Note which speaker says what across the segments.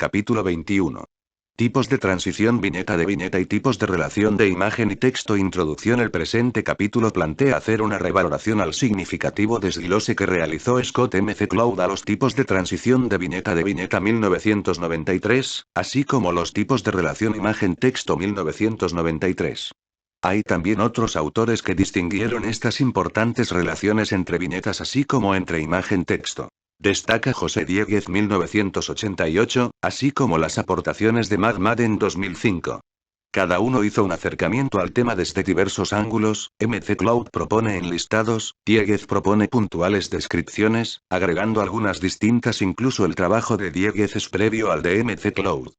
Speaker 1: Capítulo 21. Tipos de transición viñeta y tipos de relación de imagen y texto. Introducción. El presente capítulo plantea hacer una revaloración al significativo desglose que realizó Scott McCloud a los tipos de transición de viñeta 1993, así como los tipos de relación imagen-texto 1993. Hay también otros autores que distinguieron estas importantes relaciones entre viñetas así como entre imagen-texto. Destaca José Dieguez 1988, así como las aportaciones de Madden 2005. Cada uno hizo un acercamiento al tema desde diversos ángulos. McCloud propone enlistados, Dieguez propone puntuales descripciones, agregando algunas distintas. Incluso el trabajo de Dieguez es previo al de McCloud.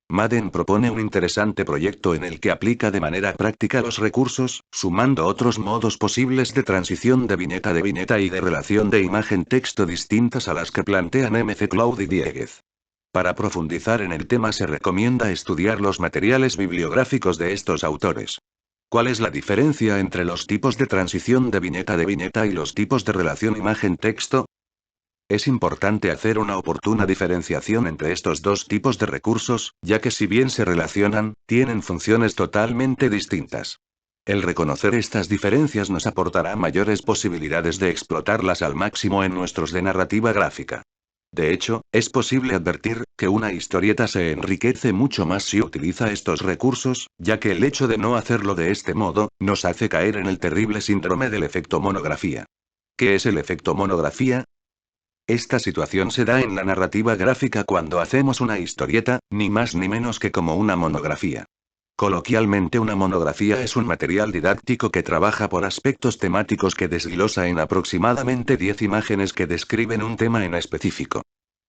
Speaker 1: Madden propone un interesante proyecto en el que aplica de manera práctica los recursos, sumando otros modos posibles de transición de viñeta y de relación de imagen-texto distintas a las que plantean McCloud y Dieguez. Para profundizar en el tema se recomienda estudiar los materiales bibliográficos de estos autores. ¿Cuál es la diferencia entre los tipos de transición de viñeta y los tipos de relación imagen-texto? Es importante hacer una oportuna diferenciación entre estos dos tipos de recursos, ya que si bien se relacionan, tienen funciones totalmente distintas. El reconocer estas diferencias nos aportará mayores posibilidades de explotarlas al máximo en nuestros de narrativa gráfica. De hecho, es posible advertir que una historieta se enriquece mucho más si utiliza estos recursos, ya que el hecho de no hacerlo de este modo, nos hace caer en el terrible síndrome del efecto monografía. ¿Qué es el efecto monografía? Esta situación se da en la narrativa gráfica cuando hacemos una historieta, ni más ni menos que como una monografía. Coloquialmente, una monografía es un material didáctico que trabaja por aspectos temáticos que desglosa en aproximadamente 10 imágenes que describen un tema en específico.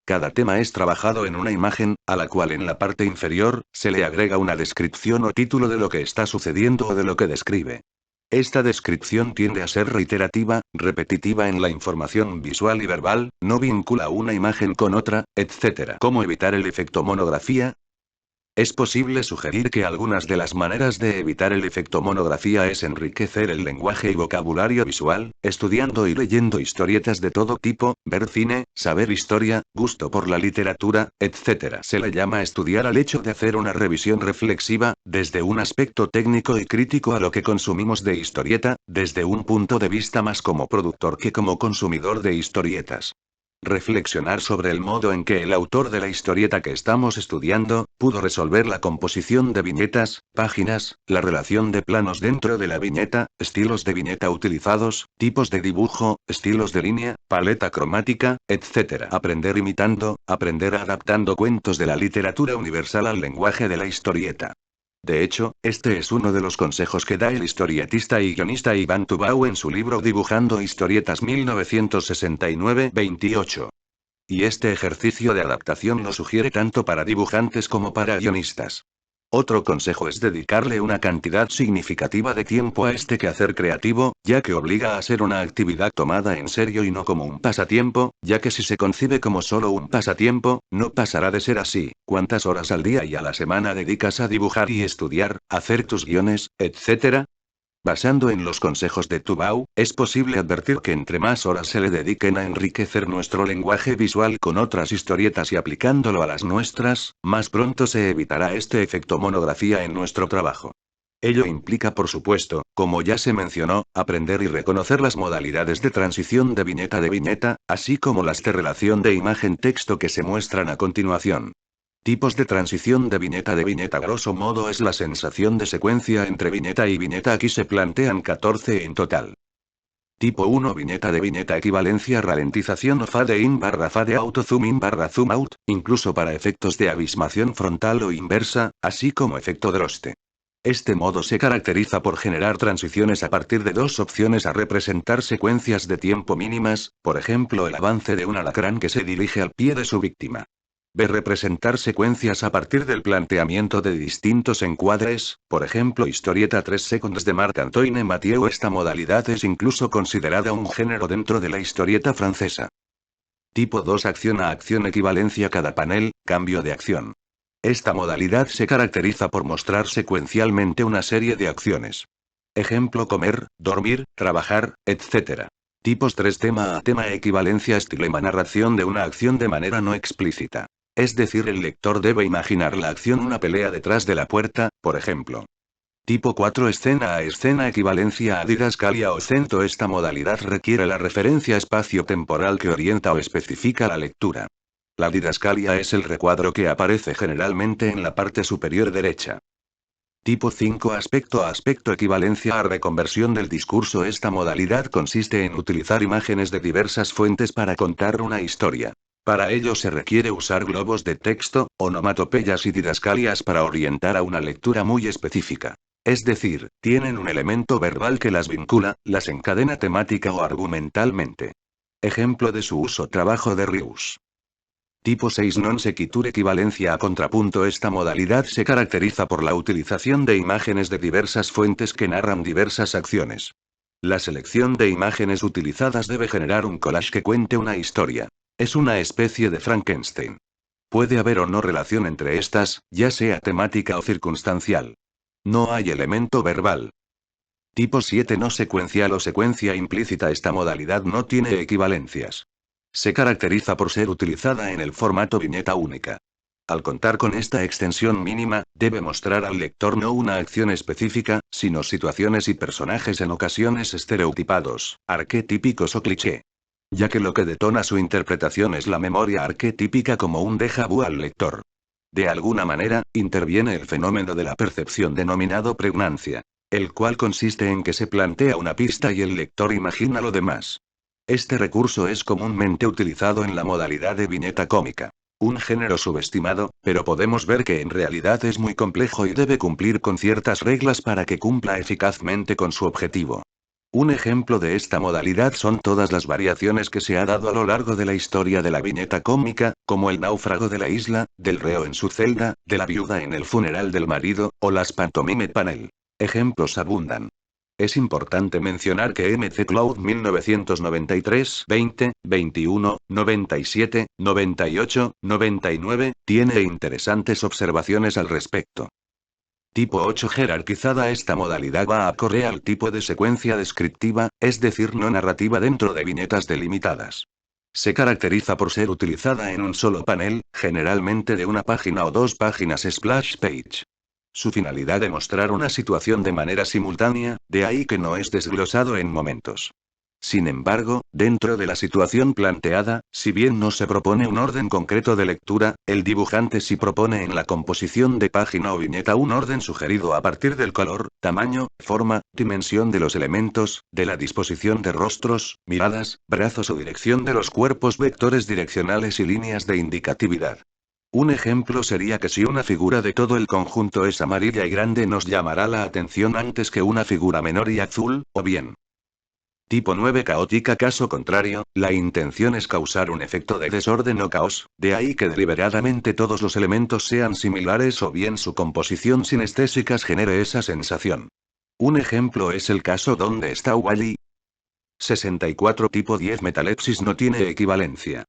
Speaker 1: Cada tema es trabajado en una imagen, a la cual en la parte inferior, se le agrega una descripción o título de lo que está sucediendo o de lo que describe. Esta descripción tiende a ser reiterativa, repetitiva en la información visual y verbal, no vincula una imagen con otra, etc. ¿Cómo evitar el efecto monografía? Es posible sugerir que algunas de las maneras de evitar el efecto monografía es enriquecer el lenguaje y vocabulario visual, estudiando y leyendo historietas de todo tipo, ver cine, saber historia, gusto por la literatura, etc. Se le llama estudiar al hecho de hacer una revisión reflexiva, desde un aspecto técnico y crítico a lo que consumimos de historieta, desde un punto de vista más como productor que como consumidor de historietas. Reflexionar sobre el modo en que el autor de la historieta que estamos estudiando, pudo resolver la composición de viñetas, páginas, la relación de planos dentro de la viñeta, estilos de viñeta utilizados, tipos de dibujo, estilos de línea, paleta cromática, etc. Aprender imitando, aprender adaptando cuentos de la literatura universal al lenguaje de la historieta. De hecho, este es uno de los consejos que da el historietista y guionista Iván Tubau en su libro Dibujando historietas 1969-28. Y este ejercicio de adaptación lo sugiere tanto para dibujantes como para guionistas. Otro consejo es dedicarle una cantidad significativa de tiempo a este quehacer creativo, ya que obliga a ser una actividad tomada en serio y no como un pasatiempo, ya que si se concibe como solo un pasatiempo, no pasará de ser así. ¿Cuántas horas al día y a la semana dedicas a dibujar y estudiar, hacer tus guiones, etc.? Basando en los consejos de Tubau, es posible advertir que entre más horas se le dediquen a enriquecer nuestro lenguaje visual con otras historietas y aplicándolo a las nuestras, más pronto se evitará este efecto monografía en nuestro trabajo. Ello implica, por supuesto, como ya se mencionó, aprender y reconocer las modalidades de transición de viñeta, así como las de relación de imagen-texto que se muestran a continuación. Tipos de transición de viñeta. Grosso modo es la sensación de secuencia entre viñeta y viñeta. Aquí se plantean 14 en total. Tipo 1. Viñeta equivalencia ralentización o fade in / fade out o zoom in / zoom out, incluso para efectos de abismación frontal o inversa, así como efecto Droste. Este modo se caracteriza por generar transiciones a partir de dos opciones a representar secuencias de tiempo mínimas, por ejemplo el avance de un alacrán que se dirige al pie de su víctima. B. Representar secuencias a partir del planteamiento de distintos encuadres, por ejemplo historieta 3 segundos de Marc-Antoine Mathieu. Esta modalidad es incluso considerada un género dentro de la historieta francesa. Tipo 2. Acción a acción equivalencia cada panel, cambio de acción. Esta modalidad se caracteriza por mostrar secuencialmente una serie de acciones. Ejemplo: comer, dormir, trabajar, etc. Tipos 3. Tema a tema equivalencia estilema narración de una acción de manera no explícita. Es decir, el lector debe imaginar la acción, una pelea detrás de la puerta, por ejemplo. Tipo 4. Escena a escena, equivalencia a didascalia o centro. Esta modalidad requiere la referencia espacio-temporal que orienta o especifica la lectura. La didascalia es el recuadro que aparece generalmente en la parte superior derecha. Tipo 5. Aspecto a aspecto, equivalencia a reconversión del discurso. Esta modalidad consiste en utilizar imágenes de diversas fuentes para contar una historia. Para ello se requiere usar globos de texto, onomatopeyas y didascalias para orientar a una lectura muy específica. Es decir, tienen un elemento verbal que las vincula, las encadena temática o argumentalmente. Ejemplo de su uso: trabajo de Rius. Tipo 6. Non sequitur, equivalencia a contrapunto. Esta modalidad se caracteriza por la utilización de imágenes de diversas fuentes que narran diversas acciones. La selección de imágenes utilizadas debe generar un collage que cuente una historia. Es una especie de Frankenstein. Puede haber o no relación entre estas, ya sea temática o circunstancial. No hay elemento verbal. Tipo 7. No secuencial o secuencia implícita. Esta modalidad no tiene equivalencias. Se caracteriza por ser utilizada en el formato viñeta única. Al contar con esta extensión mínima, debe mostrar al lector no una acción específica, sino situaciones y personajes en ocasiones estereotipados, arquetípicos o cliché. Ya que lo que detona su interpretación es la memoria arquetípica como un déjà vu al lector. De alguna manera, interviene el fenómeno de la percepción denominado pregnancia, el cual consiste en que se plantea una pista y el lector imagina lo demás. Este recurso es comúnmente utilizado en la modalidad de viñeta cómica. Un género subestimado, pero podemos ver que en realidad es muy complejo y debe cumplir con ciertas reglas para que cumpla eficazmente con su objetivo. Un ejemplo de esta modalidad son todas las variaciones que se ha dado a lo largo de la historia de la viñeta cómica, como el náufrago de la isla, del reo en su celda, de la viuda en el funeral del marido, o las pantomime panel. Ejemplos abundan. Es importante mencionar que MC Cloud 1993, 20, 21, 97, 98, 99, tiene interesantes observaciones al respecto. Tipo 8. Jerarquizada. Esta modalidad va acorde al tipo de secuencia descriptiva, es decir, no narrativa dentro de viñetas delimitadas. Se caracteriza por ser utilizada en un solo panel, generalmente de una página o dos páginas splash page. Su finalidad es mostrar una situación de manera simultánea, de ahí que no es desglosado en momentos. Sin embargo, dentro de la situación planteada, si bien no se propone un orden concreto de lectura, el dibujante sí propone en la composición de página o viñeta un orden sugerido a partir del color, tamaño, forma, dimensión de los elementos, de la disposición de rostros, miradas, brazos o dirección de los cuerpos, vectores direccionales y líneas de indicatividad. Un ejemplo sería que si una figura de todo el conjunto es amarilla y grande nos llamará la atención antes que una figura menor y azul, o bien. Tipo 9. Caótica. Caso contrario, la intención es causar un efecto de desorden o caos, de ahí que deliberadamente todos los elementos sean similares o bien su composición sinestésica genere esa sensación. Un ejemplo es el caso donde está Wall-E. 64. Tipo 10. Metalepsis no tiene equivalencia.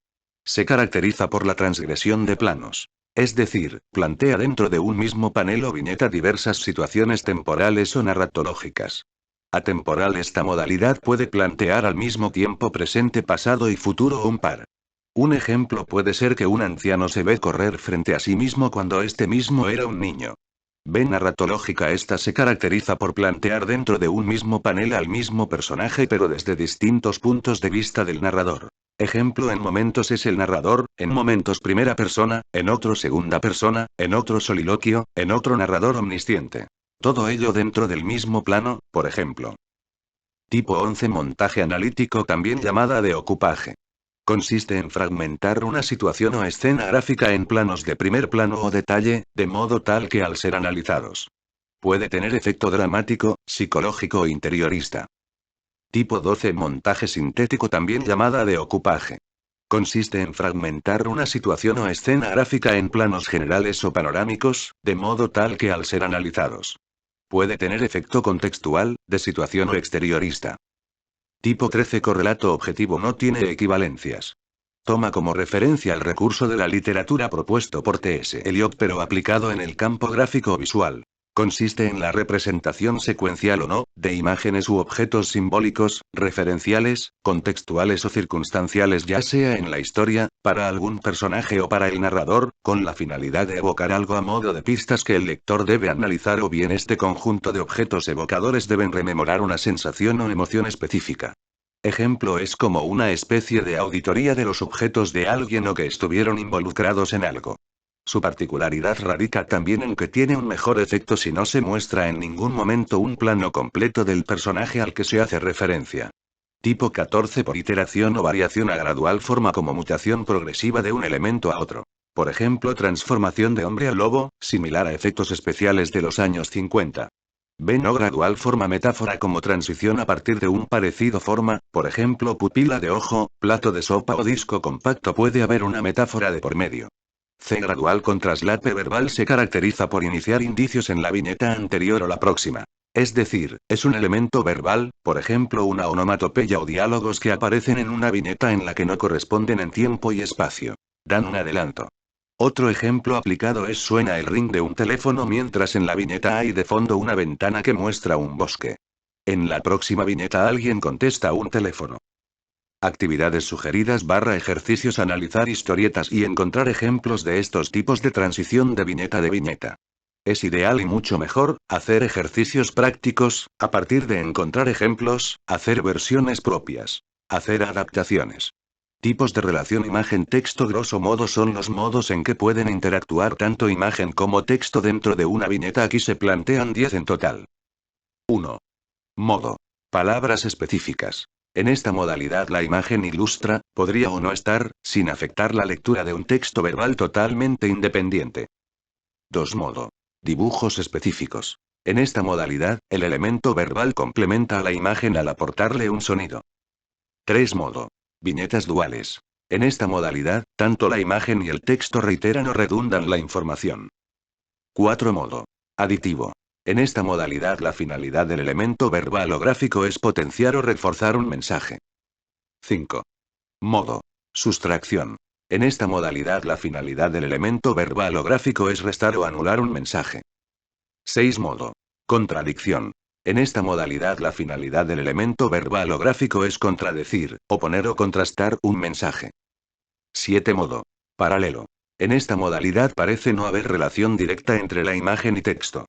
Speaker 1: Se caracteriza por la transgresión de planos. Es decir, plantea dentro de un mismo panel o viñeta diversas situaciones temporales o narratológicas. Atemporal. Esta modalidad puede plantear al mismo tiempo presente, pasado y futuro o un par. Un ejemplo puede ser que un anciano se ve correr frente a sí mismo cuando este mismo era un niño. B. Narratológica. Esta se caracteriza por plantear dentro de un mismo panel al mismo personaje pero desde distintos puntos de vista del narrador. Ejemplo: en momentos es el narrador, en momentos primera persona, en otro segunda persona, en otro soliloquio, en otro narrador omnisciente. Todo ello dentro del mismo plano, por ejemplo. Tipo 11. Montaje analítico, también llamada deocupaje. Consiste en fragmentar una situación o escena gráfica en planos de primer plano o detalle, de modo tal que al ser analizados puede tener efecto dramático, psicológico o interiorista. Tipo 12. Montaje sintético, también llamada deocupaje. Consiste en fragmentar una situación o escena gráfica en planos generales o panorámicos, de modo tal que al ser analizados puede tener efecto contextual, de situación o exteriorista. Tipo 13. Correlato objetivo no tiene equivalencias. Toma como referencia el recurso de la literatura propuesto por T.S. Eliot pero aplicado en el campo gráfico visual. Consiste en la representación secuencial o no, de imágenes u objetos simbólicos, referenciales, contextuales o circunstanciales, ya sea en la historia, para algún personaje o para el narrador, con la finalidad de evocar algo a modo de pistas que el lector debe analizar, o bien este conjunto de objetos evocadores deben rememorar una sensación o emoción específica. Ejemplo es como una especie de auditoría de los objetos de alguien o que estuvieron involucrados en algo. Su particularidad radica también en que tiene un mejor efecto si no se muestra en ningún momento un plano completo del personaje al que se hace referencia. Tipo 14 por iteración o variación a gradual forma como mutación progresiva de un elemento a otro. Por ejemplo, transformación de hombre a lobo, similar a efectos especiales de los años 50. B no gradual forma metáfora como transición a partir de un parecido forma, por ejemplo pupila de ojo, plato de sopa o disco compacto, puede haber una metáfora de por medio. C gradual con traslape verbal se caracteriza por iniciar indicios en la viñeta anterior o la próxima. Es decir, es un elemento verbal, por ejemplo una onomatopeya o diálogos que aparecen en una viñeta en la que no corresponden en tiempo y espacio. Dan un adelanto. Otro ejemplo aplicado es suena el ring de un teléfono mientras en la viñeta hay de fondo una ventana que muestra un bosque. En la próxima viñeta alguien contesta un teléfono. Actividades sugeridas / ejercicios: analizar historietas y encontrar ejemplos de estos tipos de transición de viñeta. Es ideal y mucho mejor, hacer ejercicios prácticos, a partir de encontrar ejemplos, hacer versiones propias. Hacer adaptaciones. Tipos de relación imagen-texto: grosso modo son los modos en que pueden interactuar tanto imagen como texto dentro de una viñeta. Aquí se plantean 10 en total. 1. Modo. Palabras específicas. En esta modalidad la imagen ilustra, podría o no estar, sin afectar la lectura de un texto verbal totalmente independiente. 2. Modo. Dibujos específicos. En esta modalidad, el elemento verbal complementa a la imagen al aportarle un sonido. 3. Modo. Viñetas duales. En esta modalidad, tanto la imagen y el texto reiteran o redundan la información. 4. Modo. Aditivo. En esta modalidad la finalidad del elemento verbal o gráfico es potenciar o reforzar un mensaje. 5. Modo. Sustracción. En esta modalidad la finalidad del elemento verbal o gráfico es restar o anular un mensaje. 6. Modo. Contradicción. En esta modalidad la finalidad del elemento verbal o gráfico es contradecir, oponer o contrastar un mensaje. 7. Modo. Paralelo. En esta modalidad parece no haber relación directa entre la imagen y texto.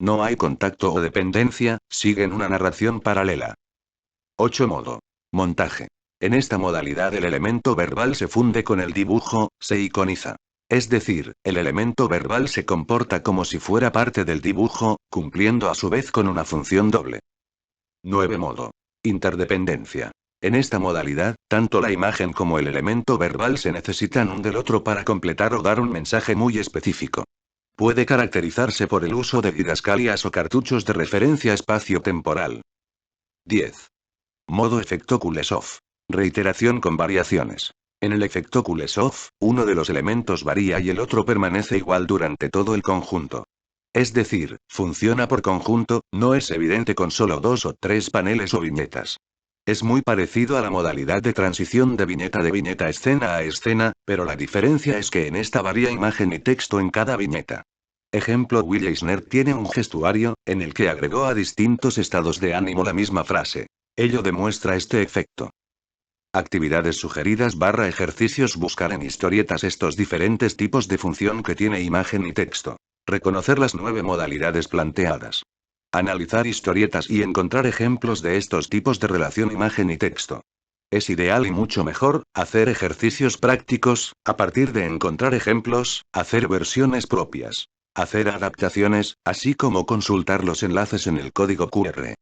Speaker 1: No hay contacto o dependencia, siguen una narración paralela. 8. Modo. Montaje. En esta modalidad el elemento verbal se funde con el dibujo, se iconiza. Es decir, el elemento verbal se comporta como si fuera parte del dibujo, cumpliendo a su vez con una función doble. 9. Modo. Interdependencia. En esta modalidad, tanto la imagen como el elemento verbal se necesitan un del otro para completar o dar un mensaje muy específico. Puede caracterizarse por el uso de didascalias o cartuchos de referencia espacio-temporal. 10. Modo efecto Kuleshov. Reiteración con variaciones. En el efecto Kuleshov, uno de los elementos varía y el otro permanece igual durante todo el conjunto. Es decir, funciona por conjunto, no es evidente con solo 2 o 3 paneles o viñetas. Es muy parecido a la modalidad de transición de viñeta escena a escena, pero la diferencia es que en esta varía imagen y texto en cada viñeta. Ejemplo: Will Eisner tiene un gestuario, en el que agregó a distintos estados de ánimo la misma frase. Ello demuestra este efecto. Actividades sugeridas / ejercicios: buscar en historietas estos diferentes tipos de función que tiene imagen y texto. Reconocer las 9 modalidades planteadas. Analizar historietas y encontrar ejemplos de estos tipos de relación imagen y texto. Es ideal y mucho mejor, hacer ejercicios prácticos, a partir de encontrar ejemplos, hacer versiones propias. Hacer adaptaciones, así como consultar los enlaces en el código QR.